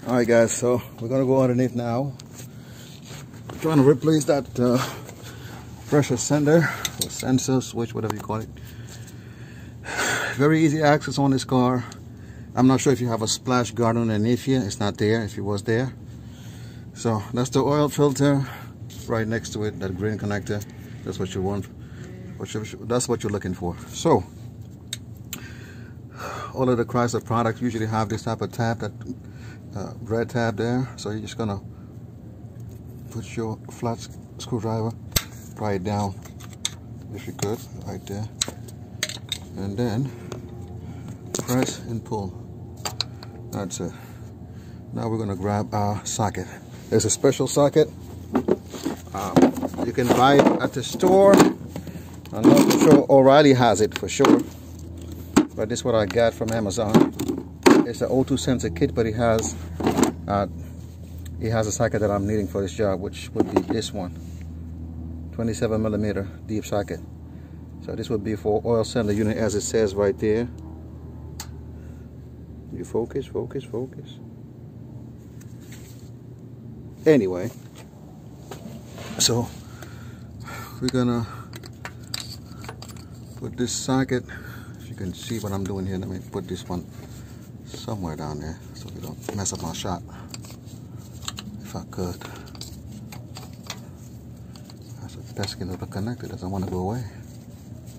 Alright guys, so we're gonna go underneath now. I'm trying to replace that pressure sender or sensor switch, whatever you call it. Very easy access on this car. I'm not sure if you have a splash guard underneath you. It's not there if it was there. So that's the oil filter right next to it, that green connector. That's what you want. That's what you're looking for. So all of the Chrysler products usually have this type of tab, that red tab there. So you're just gonna put your flat screwdriver right down, if you could, right there, and then press and pull. That's it. Now we're gonna grab our socket. There's a special socket. You can buy it at the store. I'm not sure O'Reilly has it for sure, but this is what I got from Amazon. It's an O2 sensor kit, but it has a socket that I'm needing for this job, which would be this one, 27mm deep socket. So this would be for oil cylinder unit, as it says right there. You focus. Anyway, so we're gonna put this socket, if you can see what I'm doing here. Let me put this one somewhere down there so we don't mess up my shot. If I could. That's a pesky little connector, doesn't want to go away.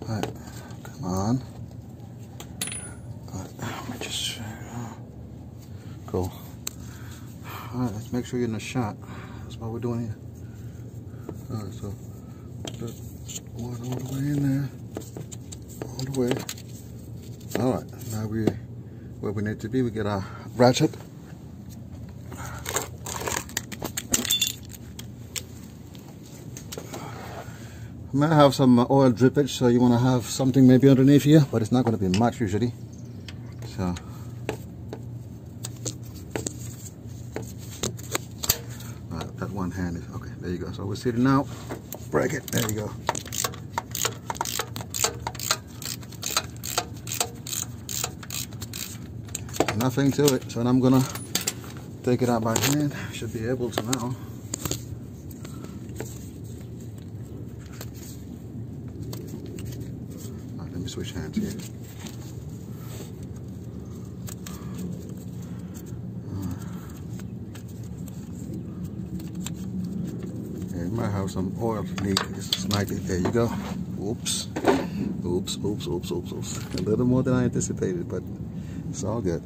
Alright, come on. Let me just cool. Alright, let's make sure you're in the shot. That's what we're doing here. Alright, so put one all the way in there. All the way. Alright, now we're where we need to be. We get our ratchet. I might have some oil drippage, so you want to have something maybe underneath here, but it's not going to be much usually. So that one hand is okay. There you go. So we're sitting out. Break it. There you go. Nothing to it, so I'm gonna take it out by hand. Should be able to now. Right, let me switch hands here. Yeah, you might have some oil leak. Just slightly. There you go. Oops. A little more than I anticipated, but it's all good.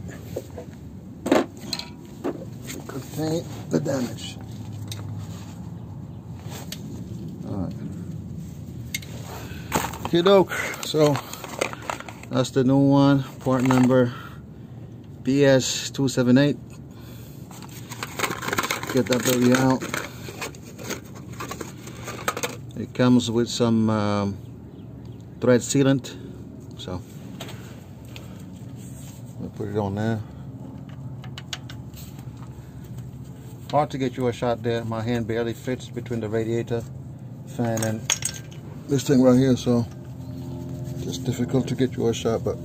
Contain the damage. Alright. Okay, doke. So that's the new one. Part number BS278. Get that baby out. It comes with some thread sealant. So we'll put it on there. Hard to get you a shot there. My hand barely fits between the radiator fan and this thing right here, so it's difficult to get you a shot. But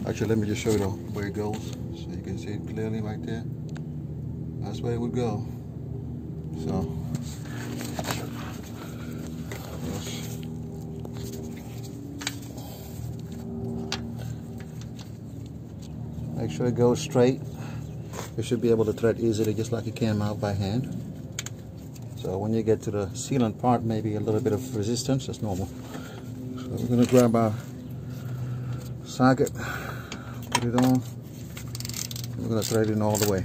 actually, let me just show you where it goes so you can see it clearly right there. That's where it would go. So make sure it goes straight. You should be able to thread easily, just like you can out by hand. So when you get to the sealant part, maybe a little bit of resistance, that's normal. So we're gonna grab our socket, put it on, and we're gonna thread it in all the way.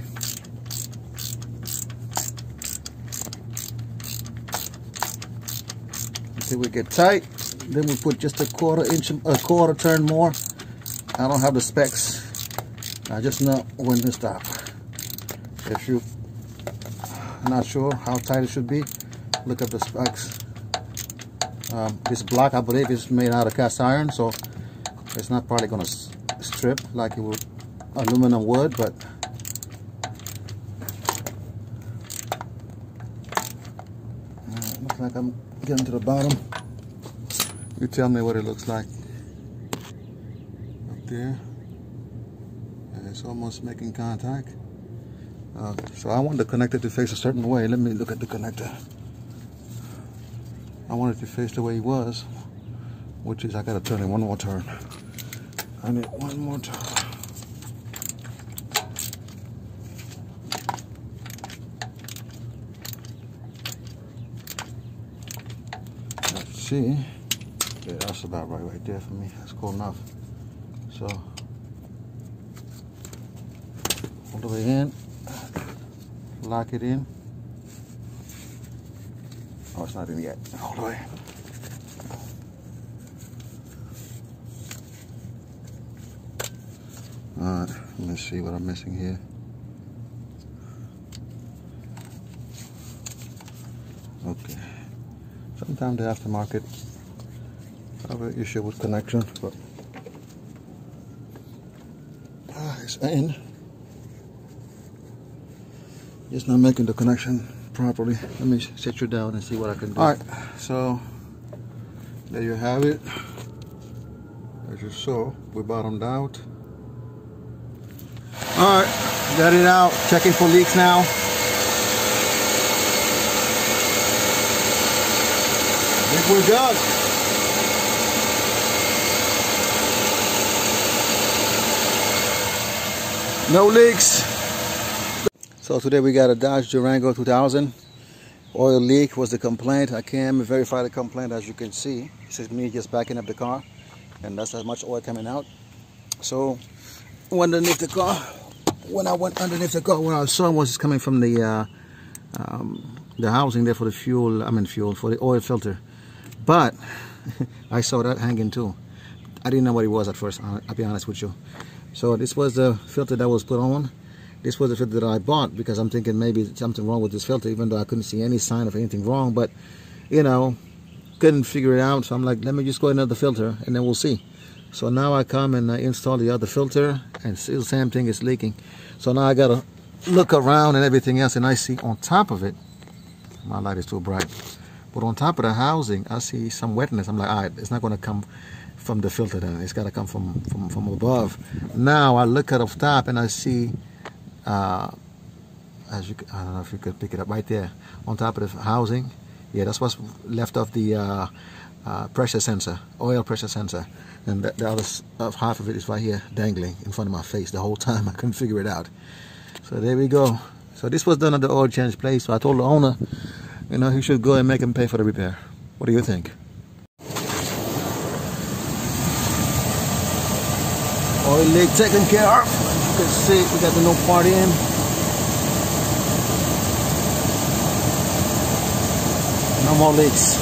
Until we get tight, then we put just a quarter turn more. I don't have the specs. I just know when to stop. If you're not sure how tight it should be, look up the specs. This block, I believe, is made out of cast iron, so it's not probably going to strip like it would aluminum would, but looks like I'm getting to the bottom. You tell me what it looks like up there. It's almost making contact. So I want the connector to face a certain way. Let me look at the connector. I want it to face the way it was, which is I gotta turn it one more turn. I need one more turn. Let's see. Yeah, that's about right there for me. That's cool enough. So all the way in, lock it in. Oh, it's not in yet. All the way. Alright, let me see what I'm missing here. Okay. Sometimes the aftermarket have an issue with connection, but it's in. Just not making the connection properly. Let me set you down and see what I can do. Alright, so there you have it. As you saw, we bottomed out. Alright, got it out. Checking for leaks now. I think we're good. No leaks. So today we got a Dodge Durango 2000. Oil leak was the complaint. I came and verified the complaint. As you can see, it says me just backing up the car, and that's how much oil coming out. So underneath the car, when I went underneath the car, what I saw was coming from the housing there for the fuel. For the oil filter. But I saw that hanging too. I didn't know what it was at first. I'll be honest with you. So this was the filter that was put on. This was the filter that I bought because I'm thinking maybe something wrong with this filter, even though I couldn't see any sign of anything wrong. But, you know, couldn't figure it out. So I'm like, let me just go another filter and then we'll see. So now I come and I install the other filter and still the same thing is leaking. So now I got to look around and everything else, and I see on top of it, my light is too bright, but on top of the housing, I see some wetness. I'm like, all right, it's not going to come from the filter then. It's got to come from above. Now I look at off top and I see, I don't know if you could pick it up right there on top of the housing. Yeah, that's what's left of the pressure sensor, oil pressure sensor, and the other half of it is right here dangling in front of my face the whole time. I couldn't figure it out. So there we go. So this was done at the oil change place. So I told the owner, you know, he should go and make him pay for the repair. What do you think? Oil leak taken care of. You can see we got the no part in. No more leaks.